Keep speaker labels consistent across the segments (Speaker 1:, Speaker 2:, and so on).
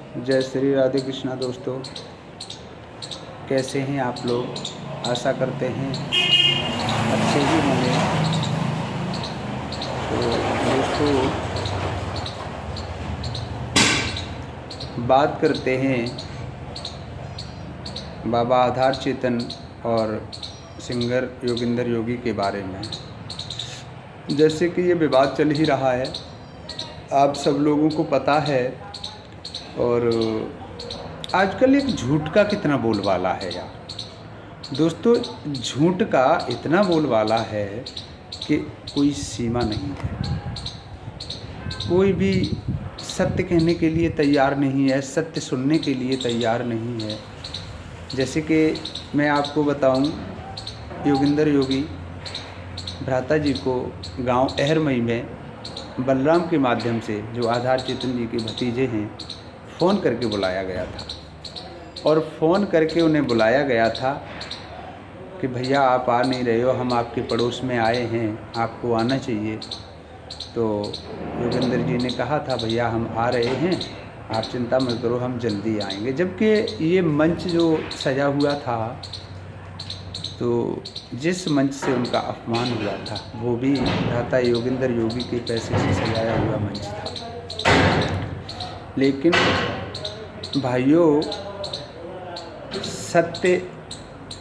Speaker 1: जय श्री राधे कृष्णा दोस्तों, कैसे हैं आप लोग। आशा करते हैं अच्छे ही होंगे। तो दोस्तों, बात करते हैं बाबा आधार चेतन और सिंगर योगिंदर योगी के बारे में। जैसे कि ये विवाद चल ही रहा है, आप सब लोगों को पता है। और आजकल एक झूठ का कितना बोलबाला है यार दोस्तों। झूठ का इतना बोलबाला है कि कोई सीमा नहीं है। कोई भी सत्य कहने के लिए तैयार नहीं है, सत्य सुनने के लिए तैयार नहीं है। जैसे कि मैं आपको बताऊं, योगिंदर योगी भ्राता जी को गांव अहरमई में बलराम के माध्यम से, जो आधार चेतन जी के भतीजे हैं, फ़ोन करके बुलाया गया था। और फ़ोन करके उन्हें बुलाया गया था कि भैया आप आ नहीं रहे हो, हम आपके पड़ोस में आए हैं, आपको आना चाहिए। तो योगिंदर जी ने कहा था भैया हम आ रहे हैं, आप चिंता मत करो, हम जल्दी आएंगे। जबकि ये मंच जो सजा हुआ था, तो जिस मंच से उनका अपमान हुआ था वो भी भ्राता योगिंदर योगी के पैसे से सजाया हुआ मंच था। लेकिन भाइयों, सत्य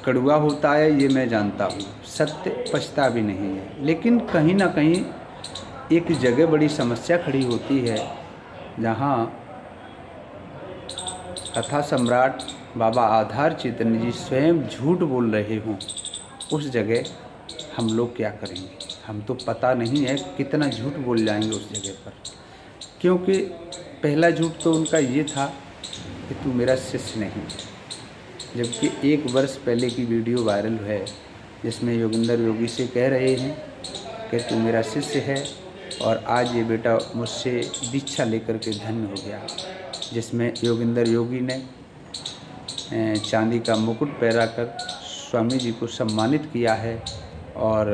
Speaker 1: कड़वा होता है, ये मैं जानता हूँ। सत्य पछता भी नहीं है। लेकिन कहीं ना कहीं एक जगह बड़ी समस्या खड़ी होती है, जहाँ कथा सम्राट बाबा आधार चेतन जी स्वयं झूठ बोल रहे हों। उस जगह हम लोग क्या करेंगे? हम तो पता नहीं है कितना झूठ बोल जाएंगे उस जगह पर। क्योंकि पहला झूठ तो उनका ये था कि तू मेरा शिष्य नहीं है। जबकि 1 वर्ष पहले की वीडियो वायरल है, जिसमें योगिंदर योगी से कह रहे हैं कि तू मेरा शिष्य है, और आज ये बेटा मुझसे दीक्षा लेकर के धन्य हो गया। जिसमें योगिंदर योगी ने चांदी का मुकुट पहनाकर स्वामी जी को सम्मानित किया है, और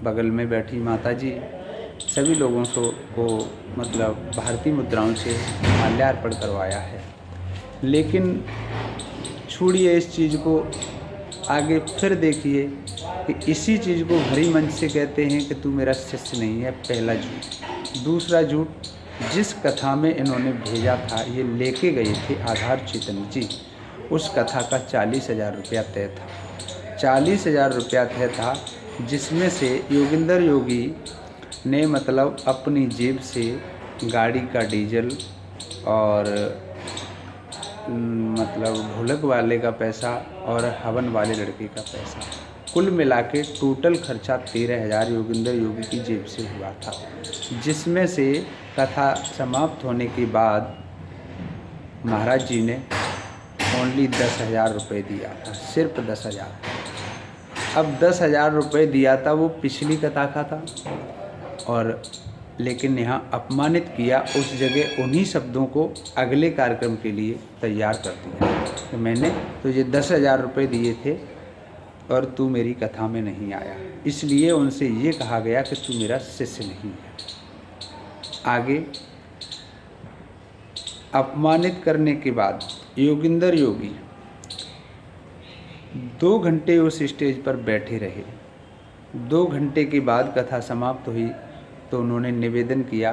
Speaker 1: बगल में बैठी माता जी सभी लोगों को मतलब भारतीय मुद्राओं से माल्यार्पण करवाया है। लेकिन छोड़िए इस चीज़ को, आगे फिर देखिए कि इसी चीज़ को भरी मंच से कहते हैं कि तू मेरा शिष्य नहीं है। पहला झूठ। दूसरा झूठ, जिस कथा में इन्होंने भेजा था, ये लेके गए थे आधार चेतन जी, उस कथा का 40,000 रुपया तय था। 40,000 रुपया तय था, जिसमें से योगिंदर योगी ने मतलब अपनी जेब से गाड़ी का डीजल और मतलब ढोलक वाले का पैसा और हवन वाले लड़के का पैसा, कुल मिला के टोटल खर्चा 13,000 योगिंदर योगी की जेब से हुआ था। जिसमें से कथा समाप्त होने के बाद महाराज जी ने ओनली 10,000 रुपये दिया था, सिर्फ 10,000। अब 10,000 रुपये दिया था, वो पिछली कथा का था। और लेकिन यहाँ अपमानित किया, उस जगह उन्हीं शब्दों को अगले कार्यक्रम के लिए तैयार कर दिया कि मैंने तुझे 10,000 रुपये दिए थे और तू मेरी कथा में नहीं आया, इसलिए उनसे ये कहा गया कि तू मेरा शिष्य नहीं है। आगे अपमानित करने के बाद योगिंदर योगी 2 घंटे उस स्टेज पर बैठे रहे। 2 घंटे के बाद कथा समाप्त हुई तो उन्होंने निवेदन किया,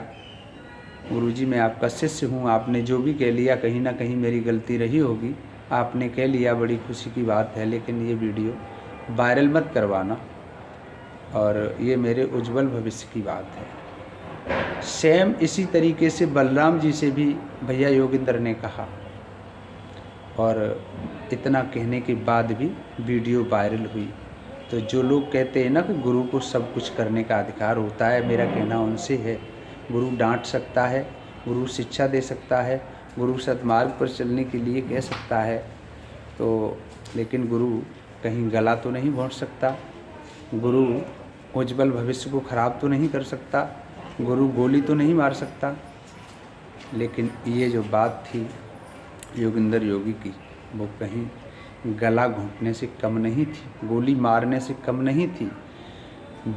Speaker 1: गुरुजी मैं आपका शिष्य हूँ, आपने जो भी कह लिया कहीं ना कहीं मेरी गलती रही होगी, आपने कह लिया, बड़ी खुशी की बात है, लेकिन ये वीडियो वायरल मत करवाना, और ये मेरे उज्जवल भविष्य की बात है। सेम इसी तरीके से बलराम जी से भी भैया योगिंदर ने कहा, और इतना कहने के बाद भी वीडियो वायरल हुई। तो जो लोग कहते हैं ना कि गुरु को सब कुछ करने का अधिकार होता है, मेरा कहना उनसे है, गुरु डांट सकता है, गुरु शिक्षा दे सकता है, गुरु सद्मार्ग पर चलने के लिए कह सकता है, तो लेकिन गुरु कहीं गला तो नहीं घोंट सकता, गुरु उज्जवल भविष्य को ख़राब तो नहीं कर सकता, गुरु गोली तो नहीं मार सकता। लेकिन ये जो बात थी योगिंदर योगी की, वो कहीं गला घोंटने से कम नहीं थी, गोली मारने से कम नहीं थी।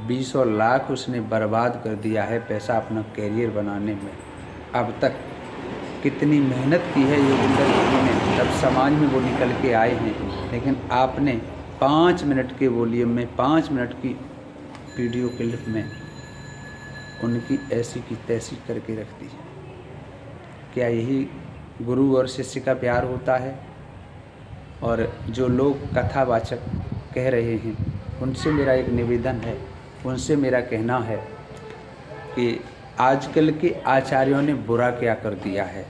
Speaker 1: 20 और लाख उसने बर्बाद कर दिया है पैसा अपना कैरियर बनाने में अब तक। कितनी मेहनत की है योगिंदर जी ने, तब समाज में वो निकल के आए हैं। लेकिन आपने 5 मिनट के वॉल्यूम में, 5 मिनट की वीडियो क्लिप में उनकी ऐसी की तैसी करके रख दी। क्या यही गुरु और शिष्य का प्यार होता है? और जो लोग कथावाचक कह रहे हैं, उनसे मेरा एक निवेदन है, उनसे मेरा कहना है कि आजकल के आचार्यों ने बुरा क्या कर दिया है।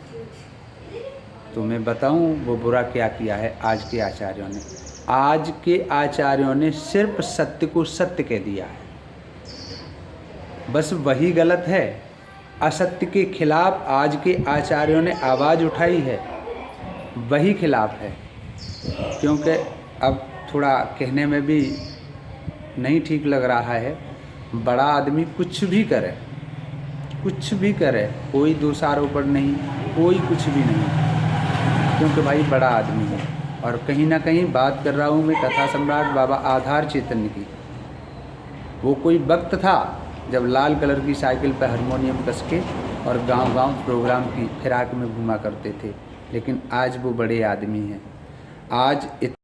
Speaker 1: तो मैं बताऊं वो बुरा क्या किया है आज के आचार्यों ने। आज के आचार्यों ने सिर्फ सत्य को सत्य कह दिया है, बस वही गलत है। असत्य के खिलाफ आज के आचार्यों ने आवाज़ उठाई है, वही खिलाफ है। क्योंकि अब थोड़ा कहने में भी नहीं ठीक लग रहा है, बड़ा आदमी कुछ भी करे, कुछ भी करे, कोई दोषारोपण नहीं, कोई कुछ भी नहीं, क्योंकि भाई बड़ा आदमी है। और कहीं ना कहीं बात कर रहा हूँ मैं कथा सम्राट बाबा आधार चैतन्य की। वो कोई वक्त था जब लाल कलर की साइकिल पर हारमोनियम कस के और गांव-गांव प्रोग्राम की फिराक में घूमा करते थे, लेकिन आज वो बड़े आदमी हैं। आज